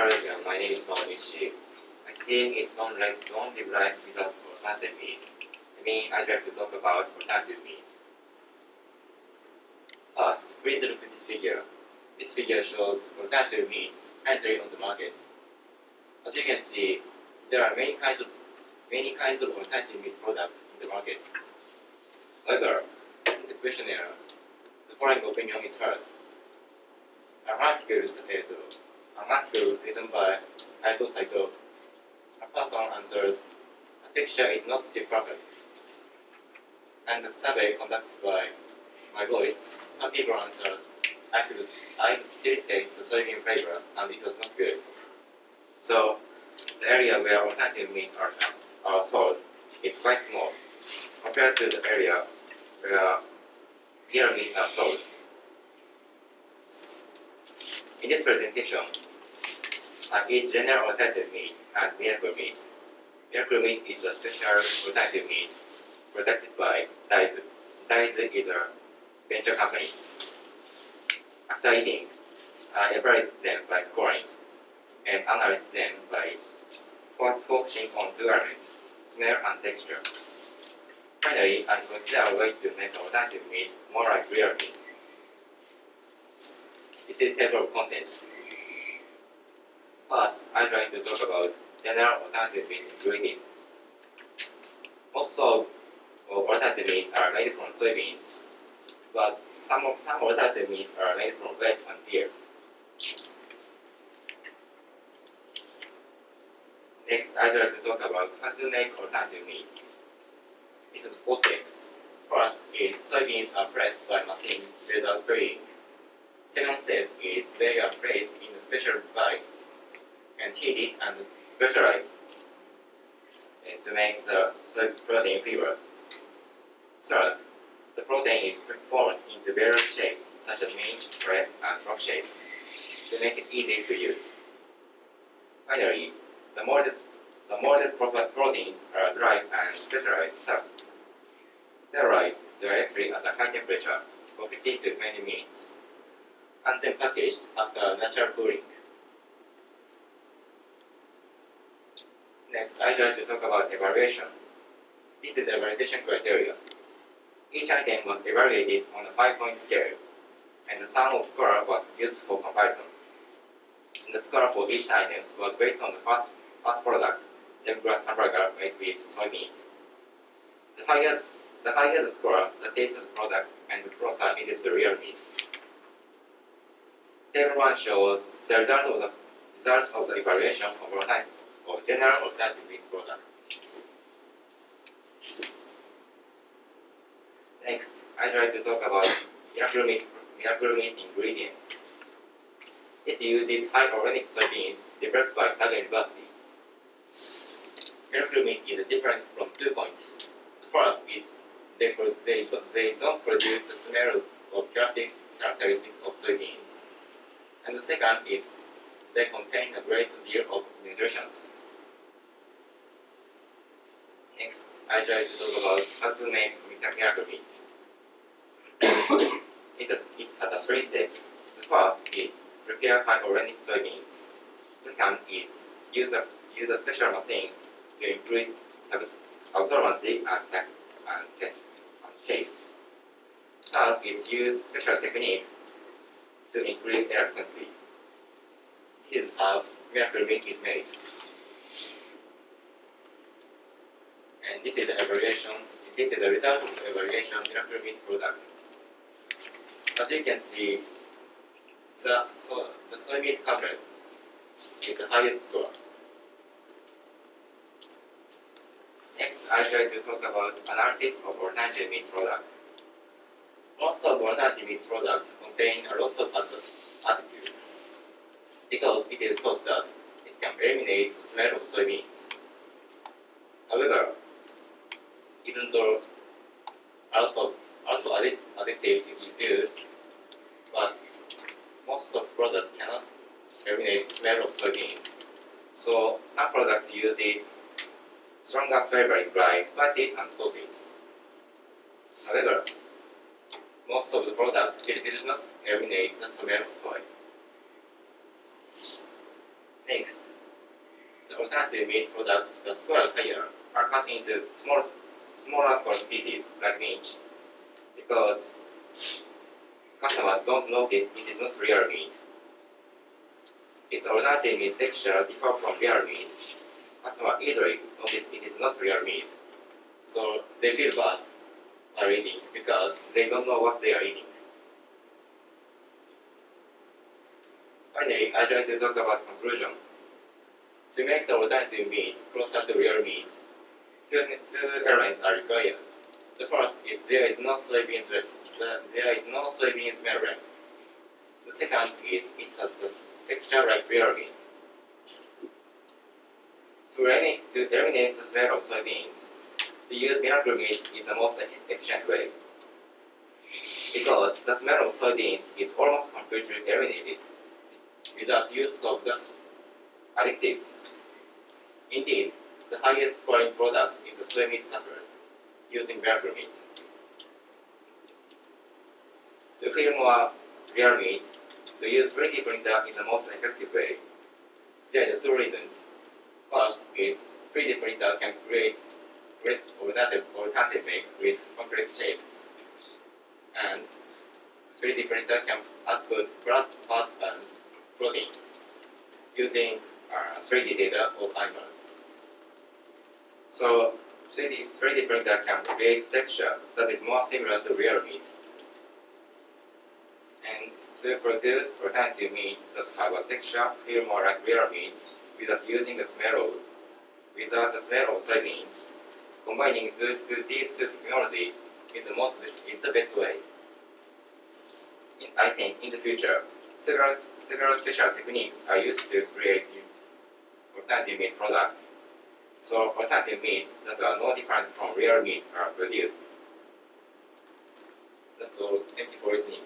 everyone. My name is MK ONISHI. My saying is don't live life without alternative meat. I'd like to talk about alternative meat. First, please look at this figure. This figure shows alternative meat currently on the market. As you can see, there are many kinds of alternative meat products in the market. However, in the questionnaire, the following opinion is heard. An article written by Saito. A person answered, "A texture is not still perfect." And the survey conducted by my voice, some people answered, I could still taste the soybean flavor and it was not good. So, the area where alternative meat are sold is quite small compared to the area where real meat are sold. In this presentation, each general alternative meat and miracle meat. Miracle meat is a special alternative meat protected by Daizu. Daizu is a venture company. After eating, evaluate them by scoring and analyze them by focusing on two elements, smell and texture. Finally, I consider a way to make alternative meat more like real meat. This is the table of contents. First, I'd like to talk about general alternative meat ingredients. Most of alternative meats are made from soybeans, but some alternative meats are made from wheat and beer. Next, I'd like to talk about how to make alternative meat. It is 4 steps. First is soybeans are pressed by machine without drilling. Second step is they are placed in a special device and heated and pressurized to make the soy protein fibers. Third, the protein is formed into various shapes such as mint, bread, and rock shapes to make it easy to use. Finally, the molded proteins are dried and sterilized directly at a high temperature for 15 to 20 minutes, and then packaged after natural cooling. Next, I'd like to talk about evaluation. This is the evaluation criteria. Each item was evaluated on a 5-point scale, and the sum of score was used for comparison. And the score for each item was based on the first product, lemongrass hamburger made with soybeans. The higher the score, the taste of the product, and the closer it is the real meat. Table 1 shows the result of the evaluation of general alternative meat product. Next, I'd like to talk about miracle meat ingredients. It uses high organic soybeans developed by Saga University. Miracle meat is different from 2 points. The first is they don't produce the smell or characteristic of soybeans. And the second is they contain a great deal of nutrition. Next, I'd like to talk about how to make miracle meat. It has 3 steps. The first is prepare high organic soybeans. Second is use a special machine to increase absorbency and taste. Third is use special techniques to increase elasticity. This is how miracle meat is made. And this is the evaluation. This is the result of the evaluation of miracle meat product. As you can see, the soybean coverage is the highest score. Next, I'd like to talk about analysis of alternative meat product. Most of alternative meat products contain a lot of additives because it is thought that it can eliminate the smell of soybeans. However, even though a lot of additives is used, but most of products cannot eliminate the smell of soybeans. So some product uses stronger flavoring like spices and sauces. However, most of the products still did not eliminate the smell of soy. Next, the alternative meat products that score higher are cut into smaller pieces like inch because customers don't notice it is not real meat. If the alternative meat texture differs from real meat, customers easily notice it is not real meat, so they feel bad while eating because they don't know what they are eating. Finally, I'd like to talk about conclusion. To make the alternative meat closer to real meat, two elements are required. The first is there is no soybean smell left. The second is it has the texture like real meat. To eliminate the smell of soybeans, to use miracle meat is the most efficient way. Because the smell of soybeans is almost completely eliminated without use of the additives. Indeed, the highest scoring product is the soy meat cutlet using miracle meat. To feel more real meat, to use 3D printer is the most effective way. There are two reasons. First is 3D printer can create great alternative make with complex shapes. And 3D printer can output blood, fat, and protein using 3D data of animals. So 3D printer can create texture that is more similar to real meat. And to produce alternative meats that have a texture feel more like real meat without using the smell of soybeans, combining these two technologies is the best way. I think in the future, several special techniques are used to create alternative meat products. So alternative meats that are no different from real meat are produced. That's all. Thank you for listening.